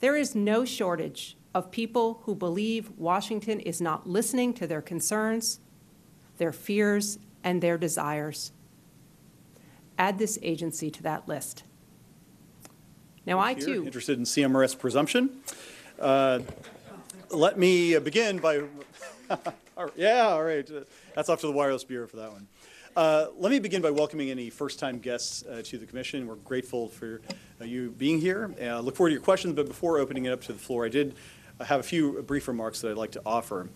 There is no shortage of people who believe Washington is not listening to their concerns, their fears, and their desires. Add this agency to that list. Now, I too interested in CMRS presumption. Let me begin by, yeah, all right. That's off to the Wireless Bureau for that one. Let me begin by welcoming any first-time guests to the Commission. We're grateful for you being here. Look forward to your questions, but before opening it up to the floor, I did have a few brief remarks that I'd like to offer.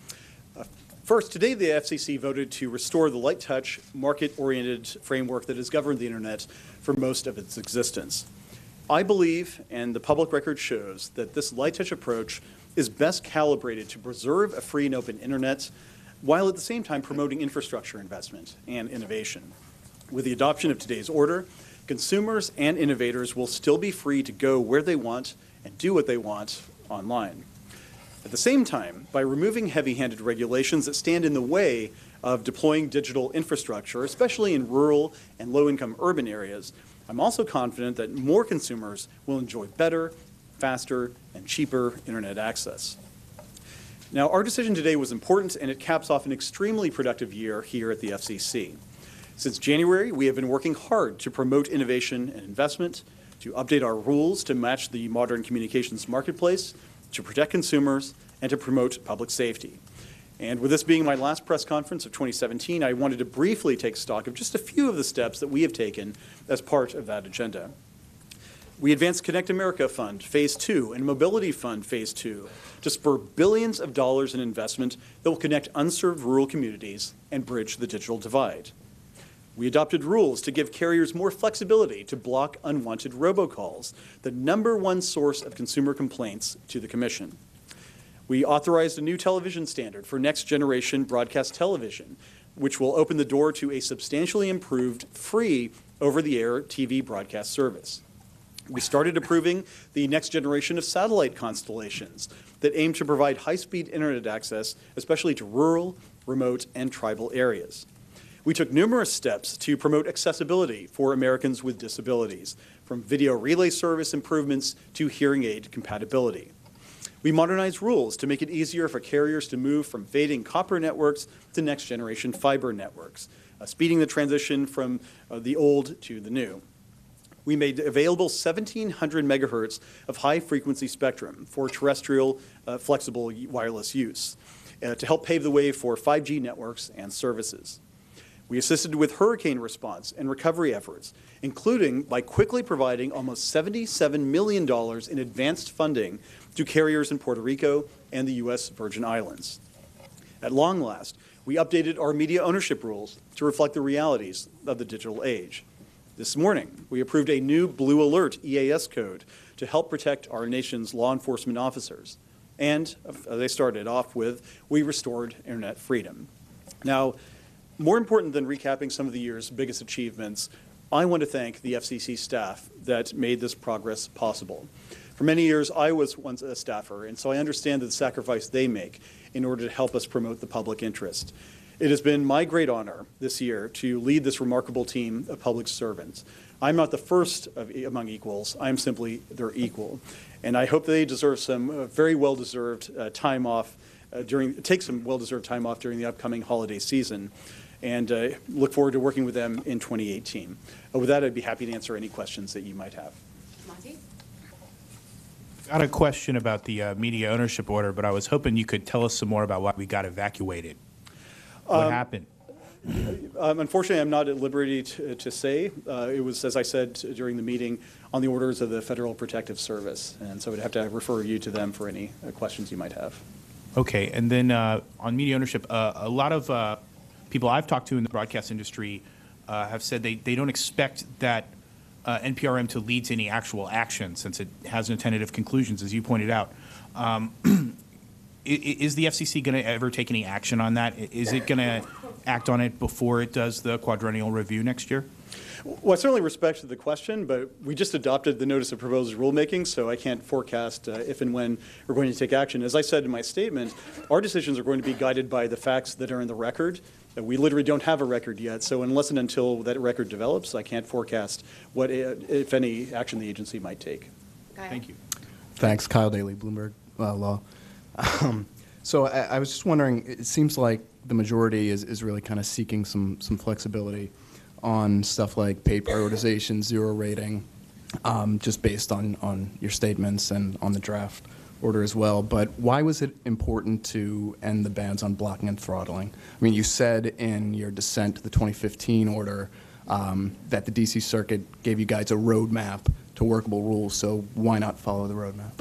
First, today the FCC voted to restore the light touch, market-oriented framework that has governed the Internet for most of its existence. I believe, and the public record shows, that this light touch approach is best calibrated to preserve a free and open Internet while at the same time promoting infrastructure investment and innovation. With the adoption of today's order, consumers and innovators will still be free to go where they want and do what they want online. At the same time, by removing heavy-handed regulations that stand in the way of deploying digital infrastructure, especially in rural and low-income urban areas, I'm also confident that more consumers will enjoy better, faster, and cheaper Internet access. Now, our decision today was important, and it caps off an extremely productive year here at the FCC. Since January, we have been working hard to promote innovation and investment, to update our rules to match the modern communications marketplace, to protect consumers, and to promote public safety. And with this being my last press conference of 2017, I wanted to briefly take stock of just a few of the steps that we have taken as part of that agenda. We advanced Connect America Fund Phase 2 and Mobility Fund Phase 2 to spur billions of dollars in investment that will connect unserved rural communities and bridge the digital divide. We adopted rules to give carriers more flexibility to block unwanted robocalls, the #1 source of consumer complaints to the Commission. We authorized a new television standard for next-generation broadcast television, which will open the door to a substantially improved free over-the-air TV broadcast service. We started approving the next generation of satellite constellations that aim to provide high-speed Internet access, especially to rural, remote, and tribal areas. We took numerous steps to promote accessibility for Americans with disabilities, from video relay service improvements to hearing aid compatibility. We modernized rules to make it easier for carriers to move from fading copper networks to next-generation fiber networks, speeding the transition from the old to the new. We made available 1,700 megahertz of high-frequency spectrum for terrestrial flexible wireless use to help pave the way for 5G networks and services. We assisted with hurricane response and recovery efforts, including by quickly providing almost $77 million in advanced funding to carriers in Puerto Rico and the U.S. Virgin Islands. At long last, we updated our media ownership rules to reflect the realities of the digital age. This morning, we approved a new Blue Alert EAS code to help protect our nation's law enforcement officers. And, as I started off with, we restored Internet freedom. Now, more important than recapping some of the year's biggest achievements, I want to thank the FCC staff that made this progress possible. For many years, I was once a staffer, and so I understand the sacrifice they make in order to help us promote the public interest. It has been my great honor this year to lead this remarkable team of public servants. I'm not the first among equals. I'm simply their equal. And I hope they deserve some very well-deserved time off take some well-deserved time off during the upcoming holiday season, and look forward to working with them in 2018. With that, I'd be happy to answer any questions that you might have. Monty? Got a question about the media ownership order, but I was hoping you could tell us some more about why we got evacuated. What happened? Unfortunately, I'm not at liberty to say. It was, as I said during the meeting, on the orders of the Federal Protective Service, and so I'd have to refer you to them for any questions you might have. Okay, and then on media ownership, a lot of people I've talked to in the broadcast industry have said they don't expect that NPRM to lead to any actual action, since it has no tentative conclusions, as you pointed out. Is the FCC going to ever take any action on that? Is it going to act on it before it does the quadrennial review next year? Well, I certainly respect the question, but we just adopted the Notice of Proposed Rulemaking, so I can't forecast if and when we're going to take action. As I said in my statement, our decisions are going to be guided by the facts that are in the record. We literally don't have a record yet, so unless and until that record develops, I can't forecast what, if any, action the agency might take. Thank you. Thanks, Kyle Daly, Bloomberg Law. So I was just wondering, it seems like the majority is really kind of seeking some flexibility on stuff like paid prioritization, zero rating, just based on your statements and on the draft order as well. But why was it important to end the bans on blocking and throttling? I mean, you said in your dissent to the 2015 order that the DC Circuit gave you guys a roadmap to workable rules, so why not follow the roadmap?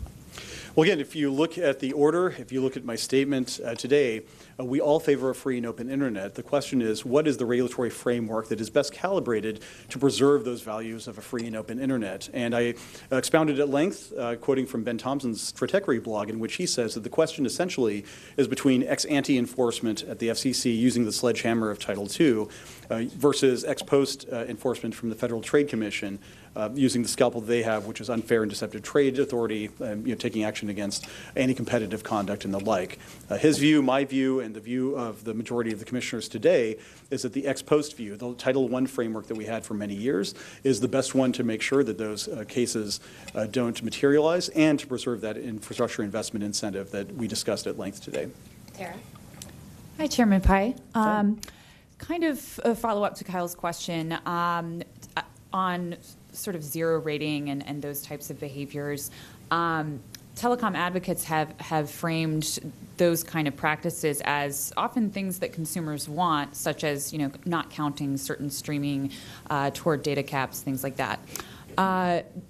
Well, again, if you look at the order, if you look at my statement today, we all favor a free and open internet. The question is, what is the regulatory framework that is best calibrated to preserve those values of a free and open internet? And I expounded at length, quoting from Ben Thompson's Stratechery blog, in which he says that the question essentially is between ex-ante enforcement at the FCC using the sledgehammer of Title II versus ex-post enforcement from the Federal Trade Commission using the scalpel they have, which is unfair and deceptive trade authority, taking action against anti-competitive conduct and the like. His view, my view, and the view of the majority of the commissioners today is that the ex-post view, the Title I framework that we had for many years, is the best one to make sure that those cases don't materialize and to preserve that infrastructure investment incentive that we discussed at length today. Tara? Hi, Chairman Pai. Kind of a follow-up to Kyle's question on sort of zero rating and those types of behaviors. Telecom advocates have framed those kind of practices as often things that consumers want, such as not counting certain streaming toward data caps, things like that.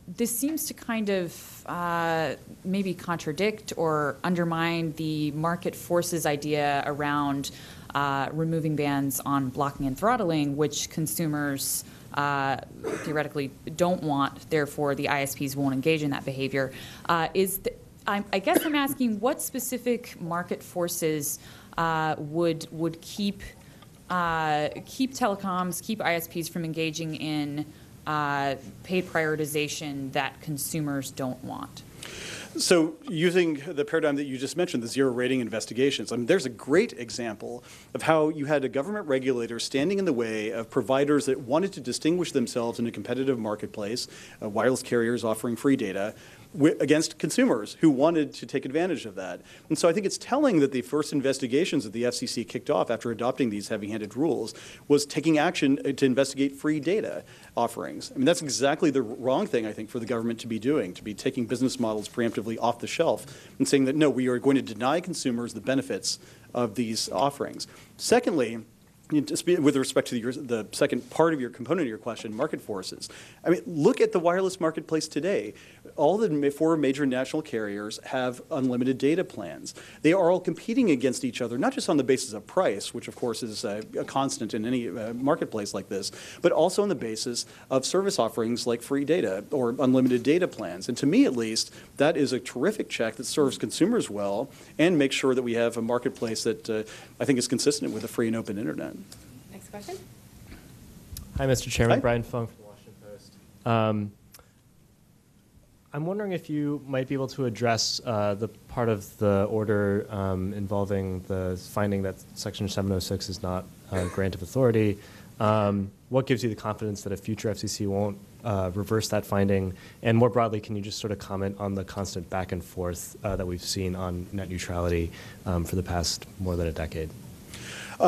This seems to kind of maybe contradict or undermine the market forces idea around removing bans on blocking and throttling, which consumers theoretically don't want, therefore the ISPs won't engage in that behavior. I guess I'm asking what specific market forces would keep telecoms, keep ISPs from engaging in paid prioritization that consumers don't want? So using the paradigm that you just mentioned, the zero rating investigations, I mean, there's a great example of how you had a government regulator standing in the way of providers that wanted to distinguish themselves in a competitive marketplace, wireless carriers offering free data, against consumers who wanted to take advantage of that. And so I think it's telling that the first investigations that the FCC kicked off after adopting these heavy-handed rules was taking action to investigate free data offerings. I mean, that's exactly the wrong thing, I think, for the government to be doing, to be taking business models preemptively off the shelf and saying that, no, we are going to deny consumers the benefits of these offerings. Secondly, with respect to the second part of your component of your question, market forces. I mean, look at the wireless marketplace today. All the 4 major national carriers have unlimited data plans. They are all competing against each other, not just on the basis of price, which of course is a constant in any marketplace like this, but also on the basis of service offerings like free data or unlimited data plans. And to me, at least, that is a terrific check that serves consumers well and makes sure that we have a marketplace that I think is consistent with a free and open internet. Next question. Hi, Mr. Chairman. Hi. Brian Fung from the Washington Post. I'm wondering if you might be able to address the part of the order involving the finding that Section 706 is not a grant of authority. What gives you the confidence that a future FCC won't reverse that finding? And more broadly, can you just sort of comment on the constant back and forth that we've seen on net neutrality for the past more than a decade?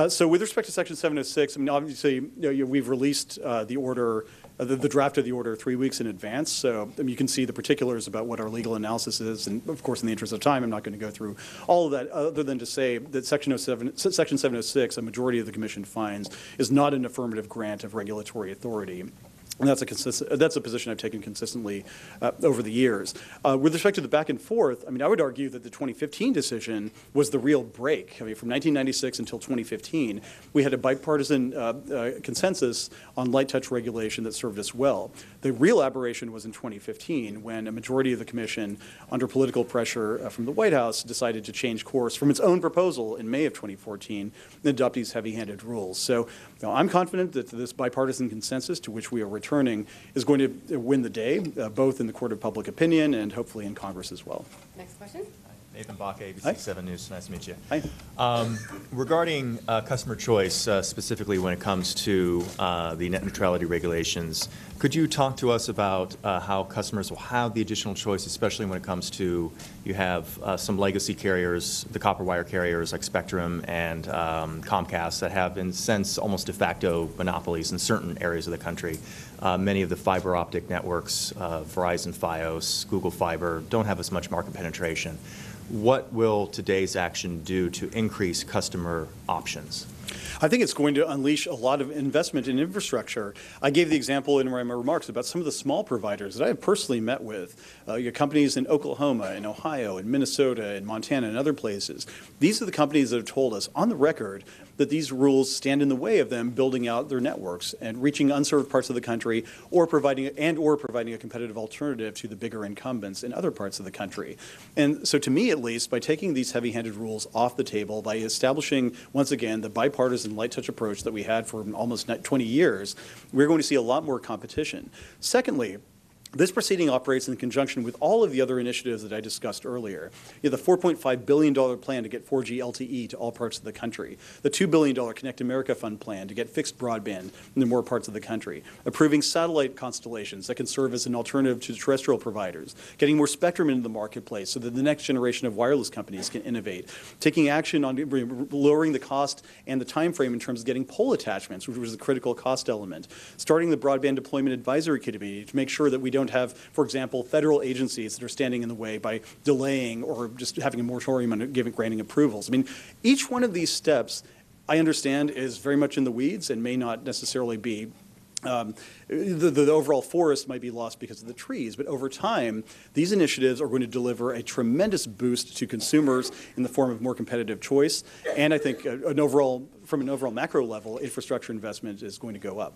So with respect to Section 706, I mean, obviously, we've released the order, the draft of the order 3 weeks in advance. So I mean, you can see the particulars about what our legal analysis is. And of course, in the interest of time, I'm not going to go through all of that, other than to say that Section 706, a majority of the Commission finds, is not an affirmative grant of regulatory authority. And that's a position I've taken consistently over the years. With respect to the back and forth, I mean, I would argue that the 2015 decision was the real break. I mean, from 1996 until 2015, we had a bipartisan consensus on light touch regulation that served us well. The real aberration was in 2015 when a majority of the Commission, under political pressure from the White House, decided to change course from its own proposal in May of 2014 and adopt these heavy-handed rules. So I'm confident that this bipartisan consensus to which we are returning is going to win the day, both in the court of public opinion and hopefully in Congress as well. Next question. Nathan Baca, ABC Hi. 7 News. Nice to meet you. Hi. Regarding customer choice, specifically when it comes to the net neutrality regulations, could you talk to us about how customers will have the additional choice, especially when it comes to, you have some legacy carriers, the copper wire carriers like Spectrum and Comcast that have, in a sense, almost de facto monopolies in certain areas of the country. Many of the fiber optic networks, Verizon Fios, Google Fiber, don't have as much market penetration. What will today's action do to increase customer options? I think it's going to unleash a lot of investment in infrastructure. I gave the example in my remarks about some of the small providers that I have personally met with, your companies in Oklahoma, in Ohio, in Minnesota, in Montana, and other places. These are the companies that have told us on the record that these rules stand in the way of them building out their networks and reaching unserved parts of the country, or providing a competitive alternative to the bigger incumbents in other parts of the country. And so to me, at least, by taking these heavy-handed rules off the table, by establishing, once again, the bipartisan light touch approach that we had for almost 20 years, we're going to see a lot more competition. Secondly, this proceeding operates in conjunction with all of the other initiatives that I discussed earlier. You have the $4.5 billion plan to get 4G LTE to all parts of the country, the $2 billion Connect America Fund plan to get fixed broadband in more parts of the country, approving satellite constellations that can serve as an alternative to terrestrial providers, getting more spectrum into the marketplace so that the next generation of wireless companies can innovate, taking action on lowering the cost and the time frame in terms of getting pole attachments, which was the critical cost element, starting the Broadband Deployment Advisory Committee to make sure that we don't have, for example, federal agencies that are standing in the way by delaying or just having a moratorium on granting approvals. I mean, each one of these steps, I understand, is very much in the weeds and may not necessarily be the overall forest might be lost because of the trees, but over time, these initiatives are going to deliver a tremendous boost to consumers in the form of more competitive choice, and I think from an overall macro level, infrastructure investment is going to go up.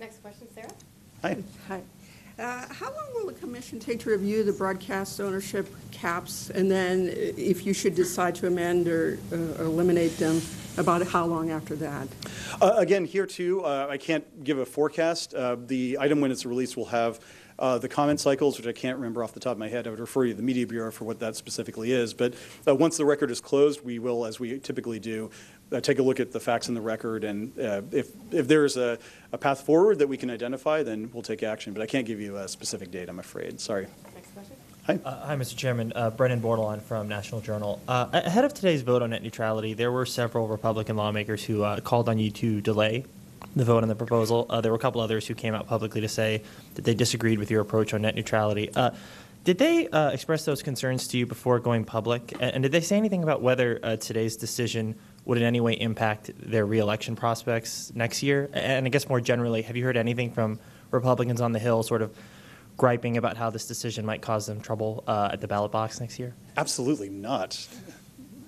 Next question, Sarah. Hi. Hi. How long will the commission take to review the broadcast ownership caps, and then if you should decide to amend or eliminate them, about how long after that? Again, here too, I can't give a forecast. The item when it's released will have the comment cycles, which I can't remember off the top of my head. I would refer you to the Media Bureau for what that specifically is. But once the record is closed, we will, as we typically do, take a look at the facts in the record. And if there is a path forward that we can identify, then we'll take action. But I can't give you a specific date, I'm afraid. Sorry. Next question. Hi. Hi, Mr. Chairman. Brennan Bordelon from National Journal. Ahead of today's vote on net neutrality, there were several Republican lawmakers who called on you to delay the vote on the proposal. There were a couple others who came out publicly to say that they disagreed with your approach on net neutrality. Did they express those concerns to you before going public? And did they say anything about whether today's decision would in any way impact their reelection prospects next year? And I guess more generally, have you heard anything from Republicans on the Hill sort of griping about how this decision might cause them trouble at the ballot box next year? Absolutely not.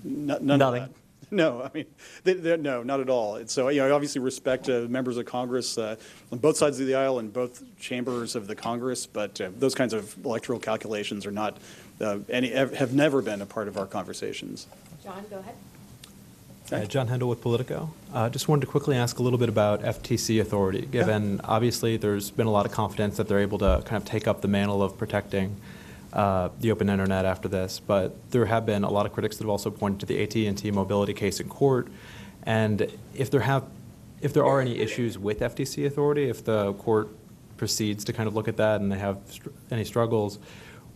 None Nothing. of that. No, I mean, no, not at all. And so, I obviously respect members of Congress on both sides of the aisle and both chambers of the Congress, but those kinds of electoral calculations are not have never been a part of our conversations. John, go ahead. John Hendel with Politico. Just wanted to quickly ask a little bit about FTC authority, given obviously there's been a lot of confidence that they're able to kind of take up the mantle of protecting the open internet after this, but there have been a lot of critics that have also pointed to the AT&T mobility case in court, and if there are any issues with FTC authority, if the court proceeds to kind of look at that and they have any struggles,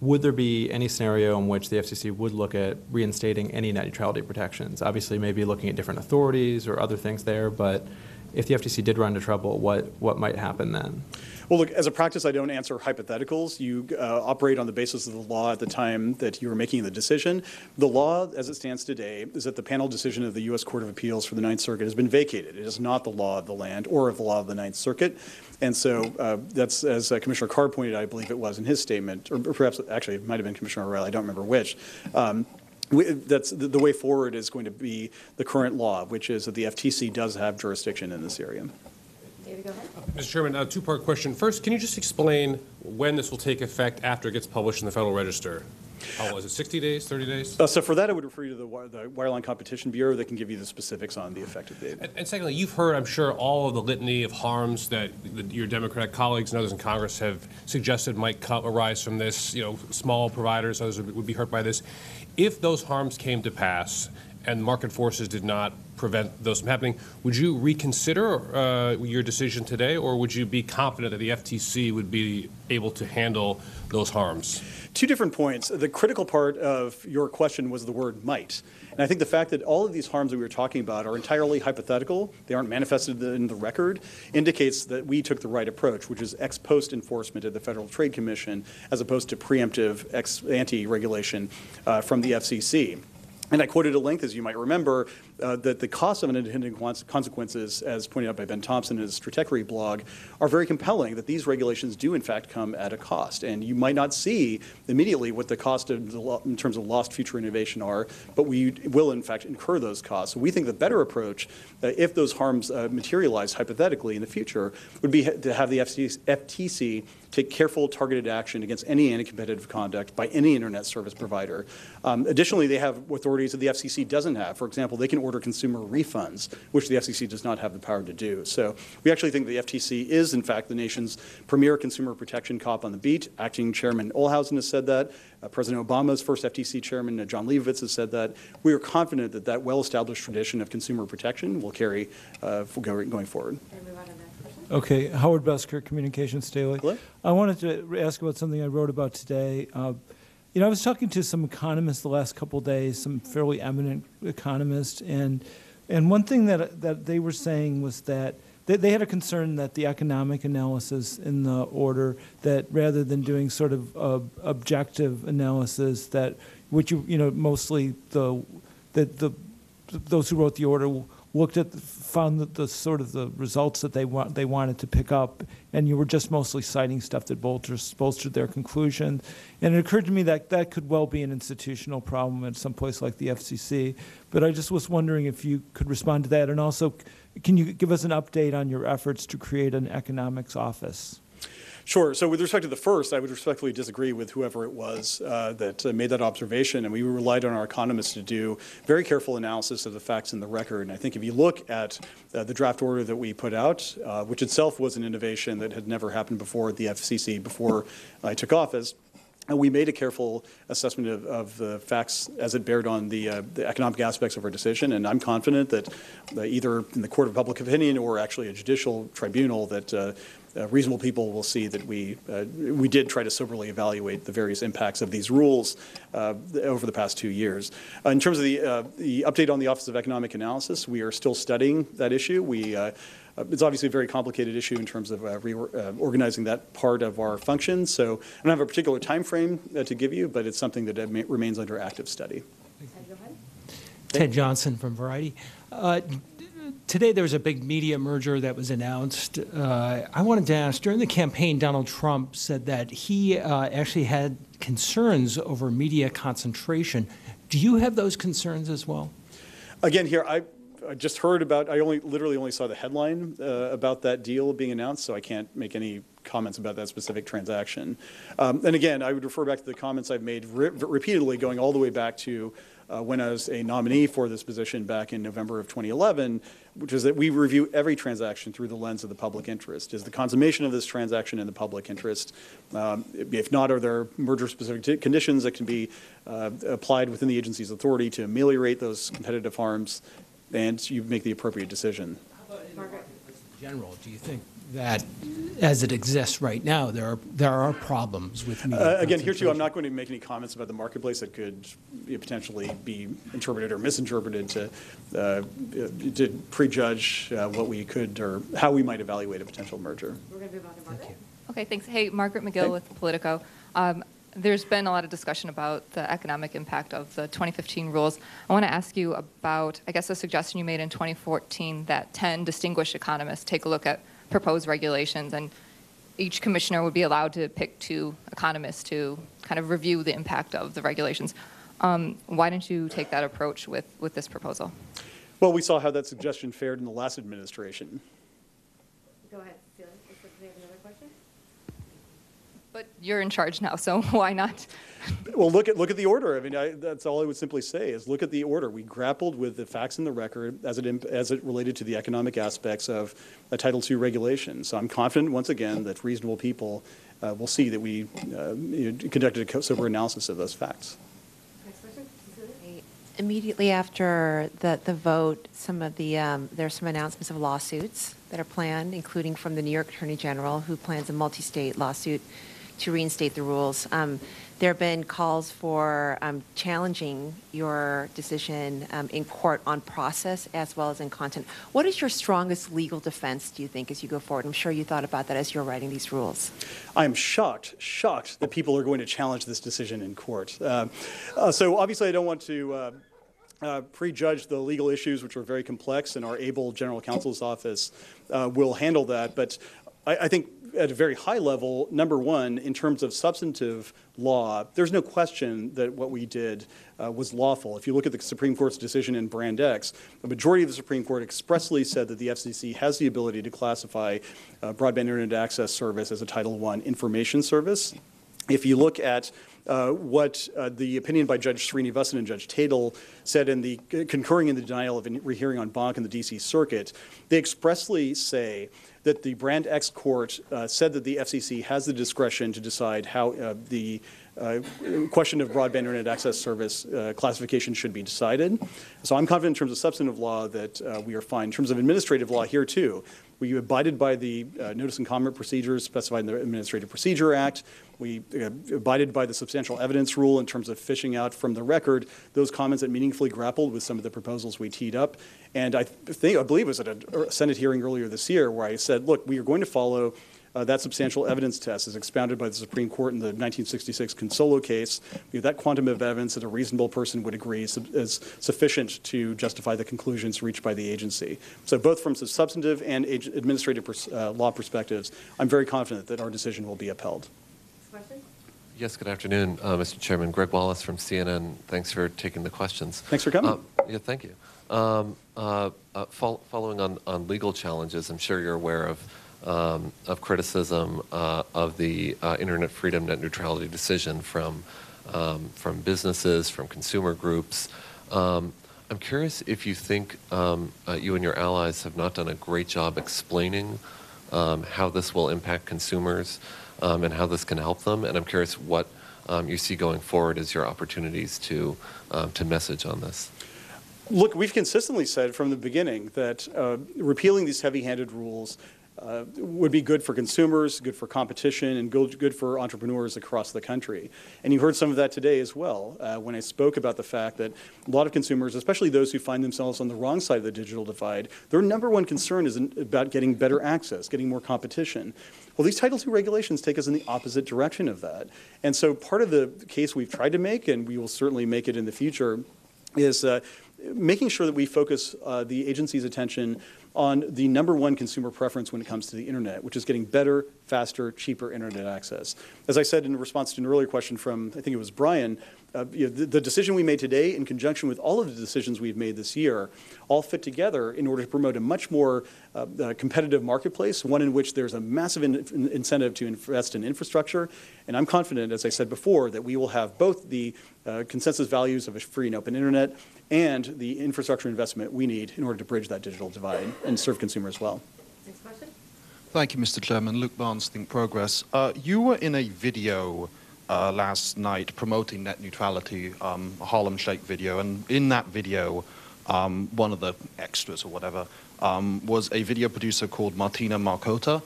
would there be any scenario in which the FCC would look at reinstating any net neutrality protections? Obviously, maybe looking at different authorities or other things there, but if the FTC did run into trouble, what might happen then? Well, look, as a practice, I don't answer hypotheticals. You operate on the basis of the law at the time that you were making the decision. The law, as it stands today, is that the panel decision of the U.S. Court of Appeals for the Ninth Circuit has been vacated. It is not the law of the land or of the law of the Ninth Circuit. And so that's, as Commissioner Carr pointed out, I believe it was in his statement, or perhaps actually it might have been Commissioner O'Reilly, I don't remember which. That's the way forward is going to be the current law, which is that the FTC does have jurisdiction in this area. David, go ahead. Mr. Chairman, a two-part question. First, can you just explain when this will take effect after it gets published in the Federal Register? How was it, 60 days, 30 days? So for that, I would refer you to the Wireline Competition Bureau that can give you the specifics on the effective date. And secondly, you've heard, I'm sure, all of the litany of harms that your Democratic colleagues and others in Congress have suggested might arise from this. You know, small providers, others would be hurt by this. If those harms came to pass and market forces did not prevent those from happening, would you reconsider your decision today, or would you be confident that the FTC would be able to handle those harms? Two different points. The critical part of your question was the word might. And I think the fact that all of these harms that we were talking about are entirely hypothetical, they aren't manifested in the record, indicates that we took the right approach, which is ex post enforcement at the Federal Trade Commission, as opposed to preemptive ex ante regulation from the FCC. And I quoted at length, as you might remember, that the cost of unintended consequences, as pointed out by Ben Thompson in his Stratechery blog, are very compelling, that these regulations do in fact come at a cost. And you might not see immediately what the cost in terms of lost future innovation are, but we will in fact incur those costs. So we think the better approach, if those harms materialize hypothetically in the future, would be to have the FTC take careful, targeted action against any anti-competitive conduct by any internet service provider. Additionally, they have authorities that the FCC doesn't have. For example, they can order consumer refunds, which the FCC does not have the power to do. So we actually think the FTC is, in fact, the nation's premier consumer protection cop on the beat. Acting Chairman Olhausen has said that. President Obama's first FTC chairman, John Leibovitz, has said that. We are confident that that well-established tradition of consumer protection will carry going forward. Okay, Howard Besker, Communications Daily. Hello? I wanted to ask about something I wrote about today. You know, I was talking to some economists the last couple of days, some fairly eminent economists, and one thing that they were saying was that they had a concern that the economic analysis in the order, that rather than doing sort of objective analysis, that which mostly those who wrote the order looked at, found that the sort of the results that they wanted to pick up, and you were just mostly citing stuff that bolstered their conclusion. And it occurred to me that that could well be an institutional problem at some place like the FCC. But I just was wondering if you could respond to that, and also, can you give us an update on your efforts to create an economics office? Sure. So with respect to the first, I would respectfully disagree with whoever it was that made that observation. And we relied on our economists to do very careful analysis of the facts in the record. And I think if you look at the draft order that we put out, which itself was an innovation that had never happened before at the FCC before I took office, and we made a careful assessment of the facts as it bared on the economic aspects of our decision. And I'm confident that either in the court of public opinion or actually a judicial tribunal, that reasonable people will see that we did try to soberly evaluate the various impacts of these rules over the past 2 years. In terms of the update on the Office of Economic Analysis, we are still studying that issue. It's obviously a very complicated issue in terms of organizing that part of our function. So I don't have a particular time frame to give you, but it's something that remains under active study. Ted Johnson from Variety. Today there was a big media merger that was announced. I wanted to ask, during the campaign, Donald Trump said that he actually had concerns over media concentration. Do you have those concerns as well? Again, here, I just heard about, I literally only saw the headline about that deal being announced, so I can't make any comments about that specific transaction. And again, I would refer back to the comments I've made repeatedly, going all the way back to when I was a nominee for this position back in November of 2011, which is that we review every transaction through the lens of the public interest. Is the consummation of this transaction in the public interest? If not, are there merger-specific conditions that can be applied within the agency's authority to ameliorate those competitive harms? And you make the appropriate decision. How about in the marketplace in general? Do you think that, as it exists right now, there are problems with media again, here too, I'm not going to make any comments about the marketplace that could potentially be interpreted or misinterpreted to prejudge what we could or how we might evaluate a potential merger. We're going to move on to Margaret. Okay, thanks. Hey, Margaret McGill with Politico. There's been a lot of discussion about the economic impact of the 2015 rules. I want to ask you about, I guess, a suggestion you made in 2014 that 10 distinguished economists take a look at proposed regulations, and each commissioner would be allowed to pick 2 economists to kind of review the impact of the regulations. Why didn't you take that approach with this proposal? Well, we saw how that suggestion fared in the last administration. Go ahead, Celia. Do you have another question? But you're in charge now, so why not? Well, look at the order. I mean, that's all I would simply say is look at the order. We grappled with the facts in the record as it related to the economic aspects of a Title II regulation. So I'm confident, once again, that reasonable people will see that we conducted a sober analysis of those facts. Next question. Immediately after the vote, there's some announcements of lawsuits that are planned, including from the New York Attorney General, who plans a multi-state lawsuit to reinstate the rules. There have been calls for challenging your decision in court on process as well as in content. What is your strongest legal defense, do you think, as you go forward? I'm sure you thought about that as you're writing these rules. I am shocked that people are going to challenge this decision in court. So obviously I don't want to prejudge the legal issues, which are very complex, and our able general counsel's office will handle that. But I think at a very high level, number one, in terms of substantive law, there's no question that what we did was lawful. If you look at the Supreme Court's decision in Brand X, the majority of the Supreme Court expressly said that the FCC has the ability to classify broadband internet access service as a Title I information service. If you look at what the opinion by Judge Srinivasan and Judge Tatel said in the concurring in the denial of a rehearing en banc in the D.C. Circuit, they expressly say that the Brand X court said that the FCC has the discretion to decide how the question of broadband internet access service classification should be decided. So I'm confident in terms of substantive law that we are fine. In terms of administrative law here too, we abided by the notice and comment procedures specified in the Administrative Procedure Act. We abided by the substantial evidence rule in terms of fishing out from the record those comments that meaningfully grappled with some of the proposals we teed up. And I believe it was at a Senate hearing earlier this year where I said, look, we are going to follow that substantial evidence test as expounded by the Supreme Court in the 1966 Consolo case. We have that quantum of evidence that a reasonable person would agree is sufficient to justify the conclusions reached by the agency. So both from substantive and administrative law perspectives, I'm very confident that our decision will be upheld. Yes, good afternoon, Mr. Chairman. Greg Wallace from CNN. Thanks for taking the questions. Thanks for coming. Yeah, thank you. Following on legal challenges, I'm sure you're aware of criticism of the Internet Freedom Net Neutrality decision from businesses, from consumer groups. I'm curious if you think you and your allies have not done a great job explaining how this will impact consumers and how this can help them. And I'm curious what you see going forward as your opportunities to message on this. Look, we've consistently said from the beginning that repealing these heavy-handed rules would be good for consumers, good for competition, and good for entrepreneurs across the country. And you heard some of that today as well when I spoke about the fact that a lot of consumers, especially those who find themselves on the wrong side of the digital divide, their number one concern is about getting better access, getting more competition. Well, these Title II regulations take us in the opposite direction of that. And so part of the case we've tried to make, and we will certainly make it in the future, is making sure that we focus the agency's attention on the number one consumer preference when it comes to the internet, which is getting better, faster, cheaper internet access. As I said in response to an earlier question from, I think it was Brian, the decision we made today in conjunction with all of the decisions we've made this year all fit together in order to promote a much more competitive marketplace, one in which there's a massive incentive to invest in infrastructure. And I'm confident, as I said before, that we will have both the consensus values of a free and open internet and the infrastructure investment we need in order to bridge that digital divide and serve consumers well. Next question. Thank you, Mr. Chairman. Luke Barnes, Think Progress. You were in a video last night promoting net neutrality, a Harlem Shake video, and in that video, one of the extras or whatever was a video producer called Martina Marcota.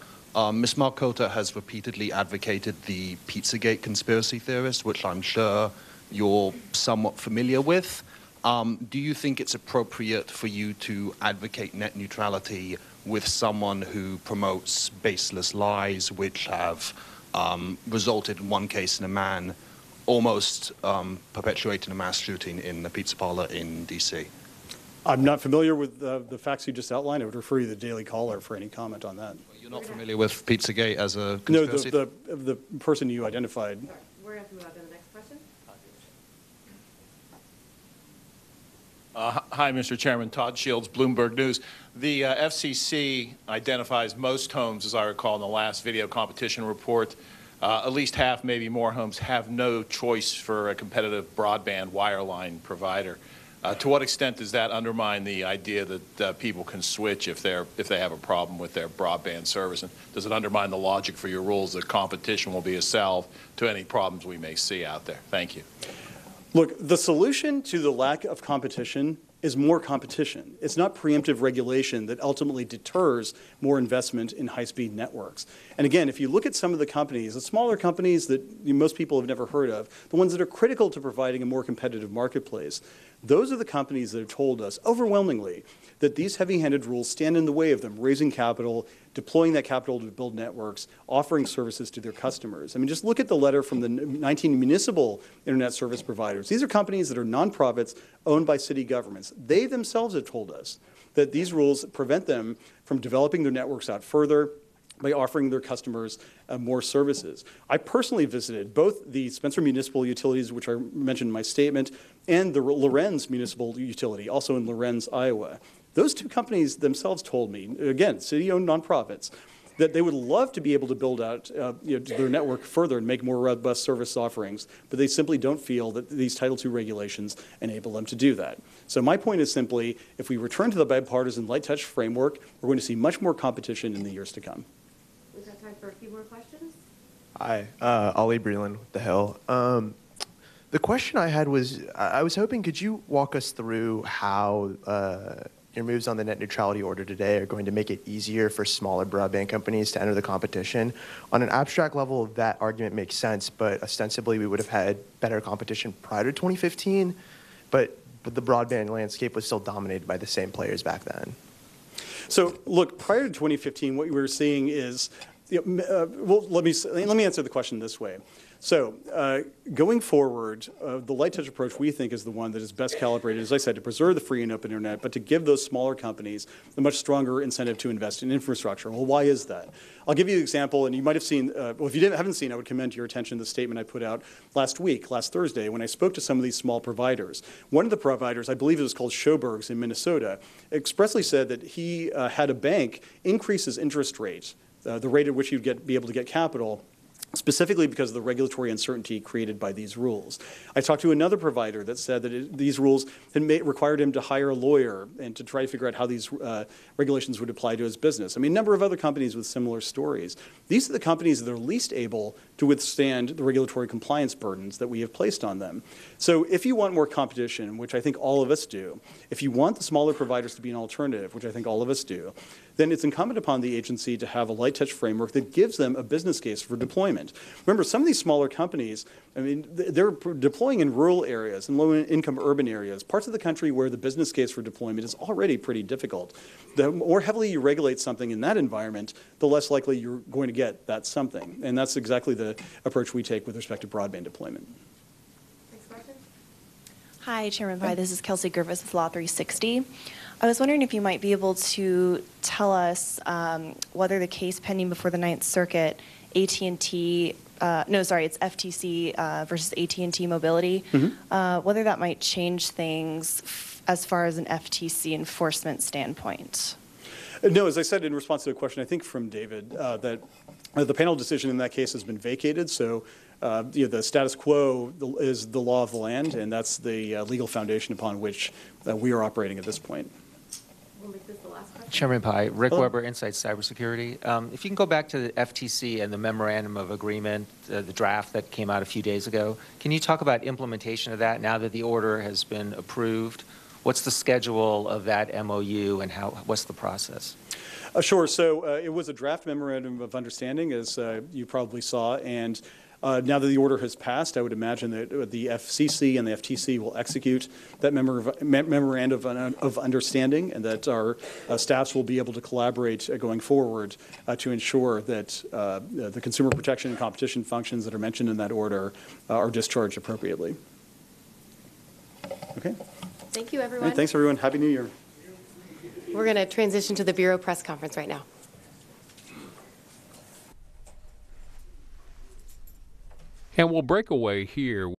Ms. Marcota has repeatedly advocated the Pizzagate conspiracy theorist, which I'm sure you're somewhat familiar with. Do you think it's appropriate for you to advocate net neutrality with someone who promotes baseless lies which have resulted in one case in a man almost perpetuating a mass shooting in the pizza parlor in D.C.? I'm not familiar with the facts you just outlined. I would refer you to the Daily Caller for any comment on that. You're not familiar with Pizzagate as a conspiracy? No, the person you identified. We're going to move on to the next question. Hi, Mr. Chairman. Todd Shields, Bloomberg News. The FCC identifies most homes, as I recall, in the last video competition report at least half, maybe more homes have no choice for a competitive broadband wireline provider. To what extent does that undermine the idea that people can switch if they have a problem with their broadband service? And does it undermine the logic for your rules that competition will be a salve to any problems we may see out there? Thank you. Look, the solution to the lack of competition is more competition. It's not preemptive regulation that ultimately deters more investment in high-speed networks. And again, if you look at some of the companies, the smaller companies that most people have never heard of, the ones that are critical to providing a more competitive marketplace, those are the companies that have told us overwhelmingly that these heavy-handed rules stand in the way of them raising capital, deploying that capital to build networks, offering services to their customers. I mean, just look at the letter from the 19 municipal internet service providers. These are companies that are nonprofits owned by city governments. They themselves have told us that these rules prevent them from developing their networks out further by offering their customers more services. I personally visited both the Spencer Municipal Utilities, which I mentioned in my statement, and the Lorenz Municipal Utility, also in Lorenz, Iowa. Those two companies themselves told me, again, city-owned nonprofits, that they would love to be able to build out their network further and make more robust service offerings, but they simply don't feel that these Title II regulations enable them to do that. So my point is simply, if we return to the bipartisan light touch framework, we're going to see much more competition in the years to come. We've got time for a few more questions. Hi, Ollie Breland with The Hill. The question I had was, I was hoping, could you walk us through how your moves on the net neutrality order today are going to make it easier for smaller broadband companies to enter the competition? On an abstract level, that argument makes sense, but ostensibly we would have had better competition prior to 2015, but the broadband landscape was still dominated by the same players back then. So look, prior to 2015, what we were seeing is, well, let me answer the question this way. So going forward, the light touch approach we think is the one that is best calibrated, as I said, to preserve the free and open internet, but to give those smaller companies a much stronger incentive to invest in infrastructure. Well, why is that? I'll give you an example, and you might have seen, well, if you haven't seen, I would commend to your attention the statement I put out last Thursday, when I spoke to some of these small providers. One of the providers, I believe it was called Schoberg's in Minnesota, expressly said that he had a bank increase his interest rate, the rate at which you'd be able to get capital, specifically because of the regulatory uncertainty created by these rules. I talked to another provider that said that these rules had required him to hire a lawyer and to try to figure out how these regulations would apply to his business. I mean, a number of other companies with similar stories. These are the companies that are least able to withstand the regulatory compliance burdens that we have placed on them. So if you want more competition, which I think all of us do, if you want the smaller providers to be an alternative, which I think all of us do, then it's incumbent upon the agency to have a light touch framework that gives them a business case for deployment. Remember, some of these smaller companies, I mean, they're deploying in rural areas and low-income urban areas, parts of the country where the business case for deployment is already pretty difficult. The more heavily you regulate something in that environment, the less likely you're going to get that something. And that's exactly the approach we take with respect to broadband deployment. Next question. Hi, Chairman Pai. This is Kelsey Gervis with Law 360. I was wondering if you might be able to tell us whether the case pending before the Ninth Circuit, AT&T, it's FTC versus AT&T Mobility, whether that might change things as far as an FTC enforcement standpoint. No, as I said in response to a question, I think from David, that the panel decision in that case has been vacated. So the status quo is the law of the land, and that's the legal foundation upon which we are operating at this point. We'll make this the last question. Chairman Pai, Rick Weber, Insight Cybersecurity. If you can go back to the FTC and the memorandum of agreement, the draft that came out a few days ago, can you talk about implementation of that now that the order has been approved? What's the schedule of that MOU and what's the process? Sure. So it was a draft memorandum of understanding, as you probably saw, and now that the order has passed, I would imagine that the FCC and the FTC will execute that memorandum of understanding, and that our staffs will be able to collaborate going forward to ensure that the consumer protection and competition functions that are mentioned in that order are discharged appropriately. Okay. Thank you, everyone. Thanks, everyone. Happy New Year. We're going to transition to the Bureau press conference right now. And we'll break away here.